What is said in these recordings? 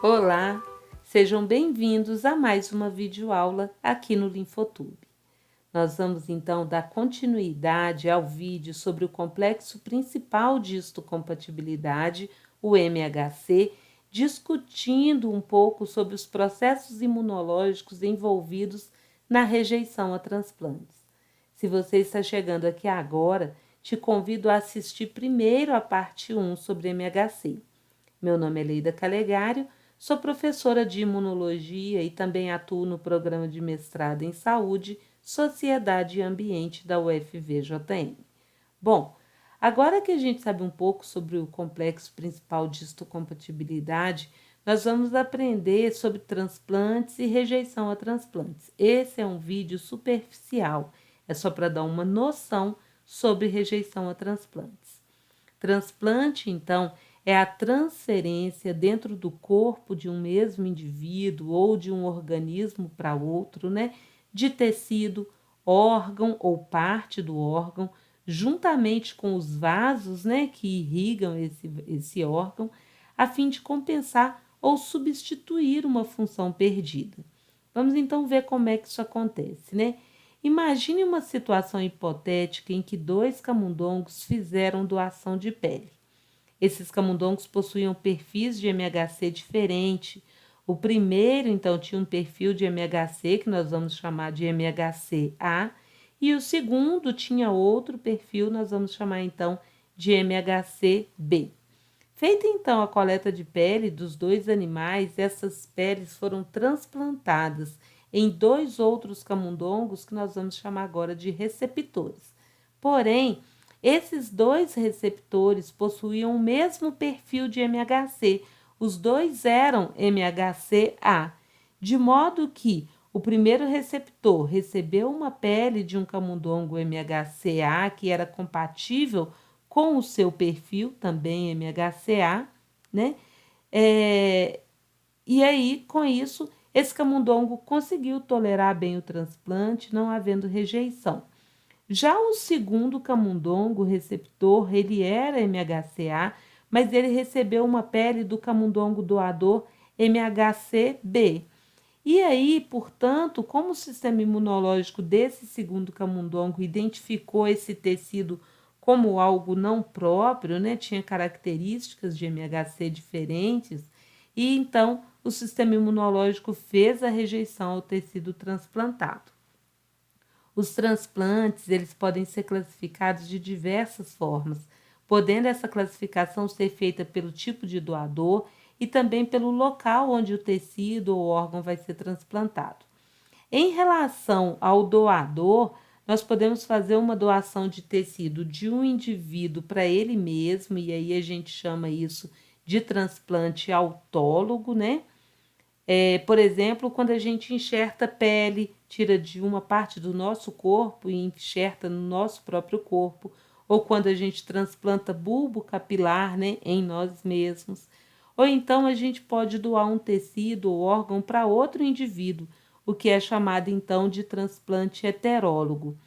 Olá, sejam bem-vindos a mais uma videoaula aqui no Linfotube. Nós vamos então dar continuidade ao vídeo sobre o complexo principal de histocompatibilidade, o MHC, discutindo um pouco sobre os processos imunológicos envolvidos na rejeição a transplantes. Se você está chegando aqui agora, te convido a assistir primeiro a parte 1 sobre MHC. Meu nome é Leida Calegário, sou professora de imunologia e também atuo no programa de mestrado em saúde, sociedade e ambiente da UFVJM. Bom, agora que a gente sabe um pouco sobre o complexo principal de histocompatibilidade, nós vamos aprender sobre transplantes e rejeição a transplantes. Esse é um vídeo superficial, é só para dar uma noção sobre rejeição a transplantes. Transplante, então, é a transferência dentro do corpo de um mesmo indivíduo ou de um organismo para outro, de tecido, órgão ou parte do órgão, juntamente com os vasos, que irrigam esse órgão, a fim de compensar ou substituir uma função perdida. Vamos então ver como é que isso acontece, Imagine uma situação hipotética em que dois camundongos fizeram doação de pele. Esses camundongos possuíam perfis de MHC diferente. O primeiro, então, tinha um perfil de MHC, que nós vamos chamar de MHC-A, e o segundo tinha outro perfil, nós vamos chamar, então, de MHC-B. Feita, então, a coleta de pele dos dois animais, essas peles foram transplantadas em dois outros camundongos, que nós vamos chamar agora de receptores. Porém, esses dois receptores possuíam o mesmo perfil de MHC, os dois eram MHC-A, de modo que o primeiro receptor recebeu uma pele de um camundongo MHC-A que era compatível com o seu perfil, também MHC-A, E aí, com isso, esse camundongo conseguiu tolerar bem o transplante, não havendo rejeição. Já o segundo camundongo receptor, ele era MHC-A, mas ele recebeu uma pele do camundongo doador MHC-B. E aí, portanto, como o sistema imunológico desse segundo camundongo identificou esse tecido como algo não próprio, tinha características de MHC diferentes, e então o sistema imunológico fez a rejeição ao tecido transplantado. Os transplantes, eles podem ser classificados de diversas formas, podendo essa classificação ser feita pelo tipo de doador e também pelo local onde o tecido ou órgão vai ser transplantado. Em relação ao doador, nós podemos fazer uma doação de tecido de um indivíduo para ele mesmo, e aí a gente chama isso de transplante autólogo, por exemplo, quando a gente enxerta pele, tira de uma parte do nosso corpo e enxerta no nosso próprio corpo, ou quando a gente transplanta bulbo capilar, em nós mesmos. Ou então a gente pode doar um tecido ou órgão para outro indivíduo, o que é chamado então de transplante heterólogo.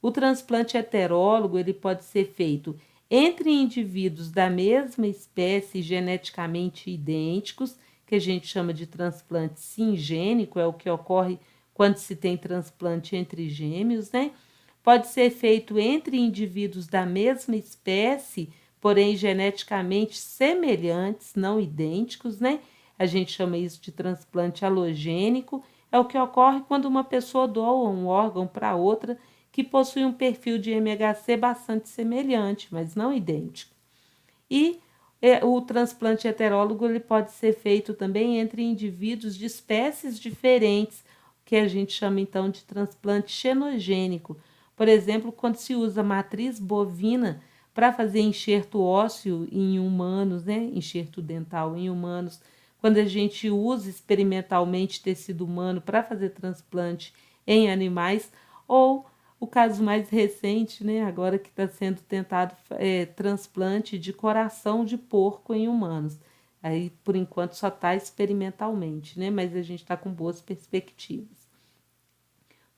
O transplante heterólogo ele pode ser feito entre indivíduos da mesma espécie geneticamente idênticos, que a gente chama de transplante singênico, é o que ocorre quando se tem transplante entre gêmeos, Pode ser feito entre indivíduos da mesma espécie, porém geneticamente semelhantes, não idênticos, A gente chama isso de transplante halogênico, é o que ocorre quando uma pessoa doa um órgão para outra que possui um perfil de MHC bastante semelhante, mas não idêntico. E o transplante heterólogo ele pode ser feito também entre indivíduos de espécies diferentes, que a gente chama então de transplante xenogênico. Por exemplo, quando se usa matriz bovina para fazer enxerto ósseo em humanos, enxerto dental em humanos, quando a gente usa experimentalmente tecido humano para fazer transplante em animais, ou o caso mais recente, agora que está sendo tentado transplante de coração de porco em humanos. Aí, por enquanto, só está experimentalmente, mas a gente está com boas perspectivas.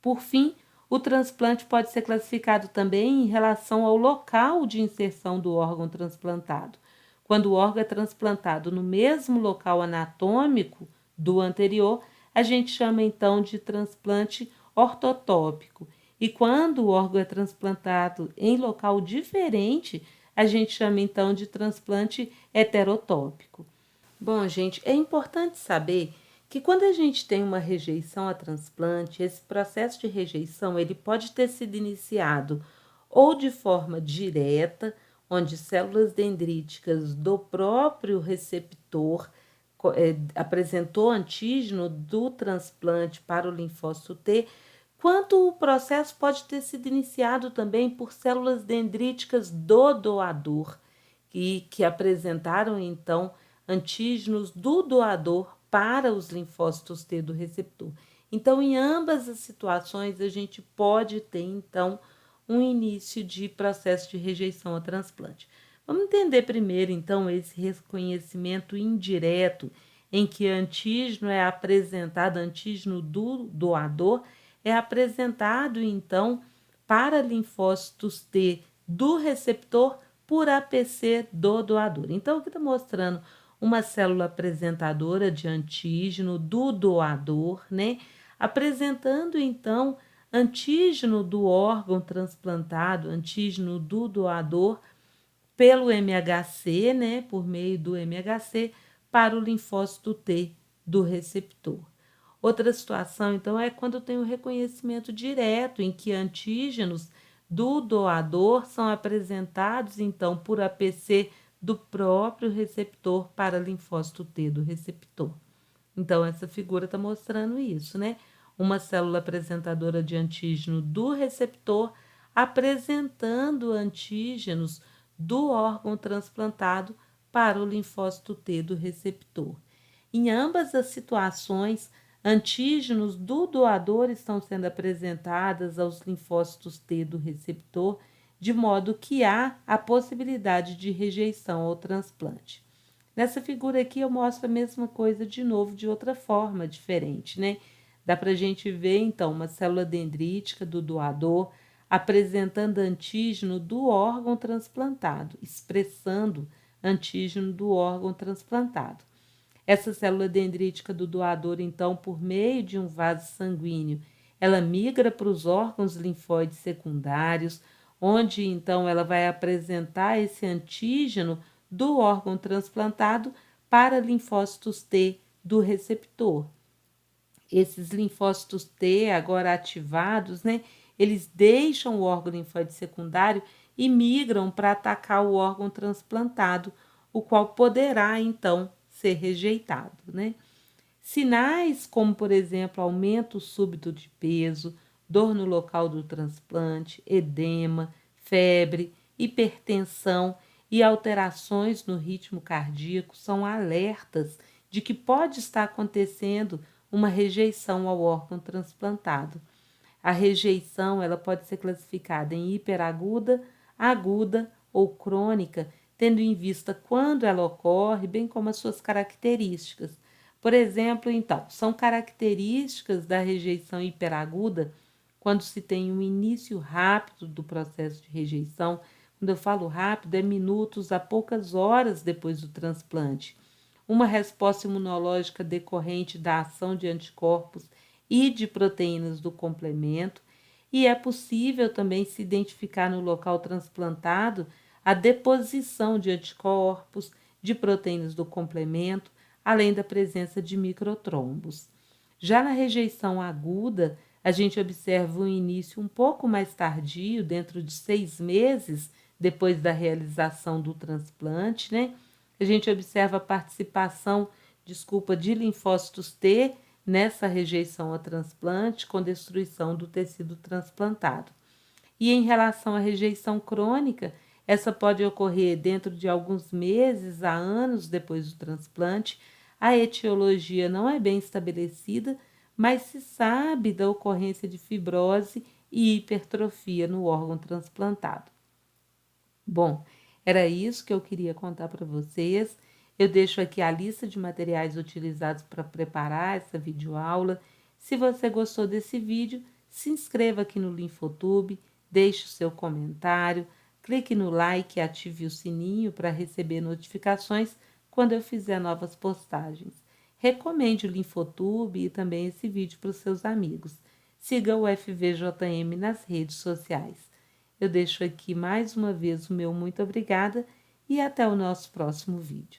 Por fim, o transplante pode ser classificado também em relação ao local de inserção do órgão transplantado. Quando o órgão é transplantado no mesmo local anatômico do anterior, a gente chama então de transplante ortotópico. E quando o órgão é transplantado em local diferente, a gente chama então de transplante heterotópico. Bom, gente, é importante saber que quando a gente tem uma rejeição a transplante, esse processo de rejeição ele pode ter sido iniciado ou de forma direta, onde células dendríticas do próprio receptor apresentou antígeno do transplante para o linfócito T, quanto o processo pode ter sido iniciado também por células dendríticas do doador, que apresentaram então antígenos do doador para os linfócitos T do receptor. Então, em ambas as situações, a gente pode ter então um início de processo de rejeição ao transplante. Vamos entender primeiro, então, esse reconhecimento indireto, em que antígeno é apresentado, antígeno do doador, é apresentado, então, para linfócitos T do receptor por APC do doador. Então, aqui está mostrando uma célula apresentadora de antígeno do doador, né? Apresentando, então, antígeno do órgão transplantado, antígeno do doador, pelo MHC, né, por meio do MHC, para o linfócito T do receptor. Outra situação, então, é quando tem o reconhecimento direto, em que antígenos do doador são apresentados, então, por APC do próprio receptor para linfócito T do receptor. Então, essa figura está mostrando isso, né? Uma célula apresentadora de antígeno do receptor apresentando antígenos do órgão transplantado para o linfócito T do receptor. Em ambas as situações, antígenos do doador estão sendo apresentados aos linfócitos T do receptor, de modo que há a possibilidade de rejeição ao transplante. Nessa figura aqui eu mostro a mesma coisa de novo, de outra forma diferente, né? Dá para a gente ver, então, uma célula dendrítica do doador apresentando antígeno do órgão transplantado, expressando antígeno do órgão transplantado. Essa célula dendrítica do doador, então, por meio de um vaso sanguíneo, ela migra para os órgãos linfóides secundários, onde, então, ela vai apresentar esse antígeno do órgão transplantado para linfócitos T do receptor. Esses linfócitos T, agora ativados, né, eles deixam o órgão linfóide secundário e migram para atacar o órgão transplantado, o qual poderá, então, ser rejeitado, né? Sinais como, por exemplo, aumento súbito de peso, dor no local do transplante, edema, febre, hipertensão e alterações no ritmo cardíaco são alertas de que pode estar acontecendo uma rejeição ao órgão transplantado. A rejeição ela pode ser classificada em hiperaguda, aguda ou crônica, tendo em vista quando ela ocorre, bem como as suas características. Por exemplo, então, são características da rejeição hiperaguda quando se tem um início rápido do processo de rejeição. Quando eu falo rápido, é minutos a poucas horas depois do transplante. Uma resposta imunológica decorrente da ação de anticorpos e de proteínas do complemento, e é possível também se identificar no local transplantado a deposição de anticorpos, de proteínas do complemento, além da presença de microtrombos. Já na rejeição aguda, a gente observa um início um pouco mais tardio, dentro de 6 meses depois da realização do transplante, né? A gente observa a participação, de linfócitos T nessa rejeição ao transplante com destruição do tecido transplantado. E em relação à rejeição crônica, essa pode ocorrer dentro de alguns meses a anos depois do transplante. A etiologia não é bem estabelecida, mas se sabe da ocorrência de fibrose e hipertrofia no órgão transplantado. Bom, era isso que eu queria contar para vocês. Eu deixo aqui a lista de materiais utilizados para preparar essa videoaula. Se você gostou desse vídeo, se inscreva aqui no Linfotube, deixe o seu comentário. Clique no like e ative o sininho para receber notificações quando eu fizer novas postagens. Recomende o Linfotube e também esse vídeo para os seus amigos. Siga o FVJM nas redes sociais. Eu deixo aqui mais uma vez o meu muito obrigada e até o nosso próximo vídeo.